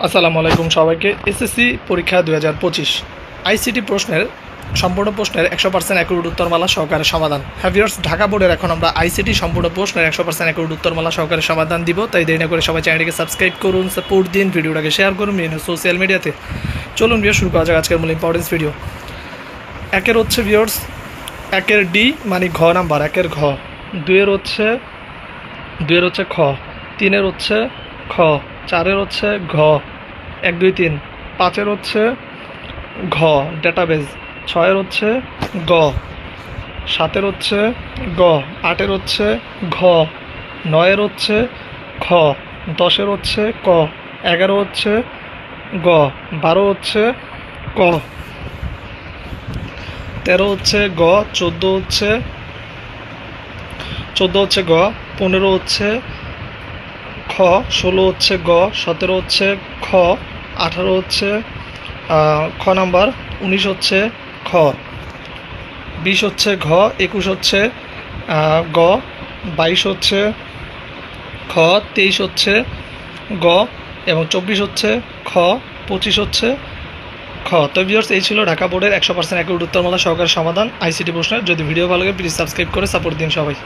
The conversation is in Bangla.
আসসালামু আলাইকুম সবাইকে। এসএসসি পরীক্ষা 2025 আইসিটি প্রশ্নের সম্পূর্ণ প্রশ্নের 100% অ্যাকুরেট উত্তরমালা সহকারে সমাধান। ভিউয়ার্স, ঢাকা বোর্ডের এখন আমরা আইসিটি সম্পূর্ণ প্রশ্নের 100% অ্যাকুরেট উত্তরমালা সহকারে সমাধান দিব। তাই দেরি না করে সবাই চ্যানেলটিকে সাবস্ক্রাইব করুন, সাপোর্ট দিন, ভিডিওটাকে শেয়ার করুন বিভিন্ন সোশ্যাল মিডিয়াতে। চলুন ভিউয়ার্স, শুরু করা যাক আজকের মূল ইম্পর্টেন্স ভিডিও। একের হচ্ছে ভিউয়ার্স, একের ডি মানে ঘ নাম্বার, একের ঘ। দুইয়ের হচ্ছে খ, তিনের হচ্ছে খ, চারের হচ্ছে ঘ 1 2 3, পাঁচের হচ্ছে ঘ ডেটাবেজ, ছয়ের হচ্ছে গ, সাতের হচ্ছে গ, আটের হচ্ছে ঘ, নয়ের হচ্ছে খ, 10-এর হচ্ছে ক, 11 হচ্ছে গ, 12 হচ্ছে ক, 13 হচ্ছে গ, 14 হচ্ছে গ, 15 হচ্ছে খ, 16 হচ্ছে গ, 17 হচ্ছে খ, 18 হচ্ছে খ নাম্বার, 19 হচ্ছে খ, 20 হচ্ছে ঘ, 21 হচ্ছে গ, 22 হচ্ছে খ, 23 হচ্ছে গ এবং 24 হচ্ছে খ, 25 হচ্ছে খ। তো ভিউয়ার্স, এই ছিল ঢাকা বোর্ডের 100% অ্যাকুরেট উত্তরমালা সহকারে সমাধান আইসিটি প্রশ্নের। যদি ভিডিও ভালো লাগে প্লিজ সাবস্ক্রাইব করে সাপোর্ট দিন সবাই।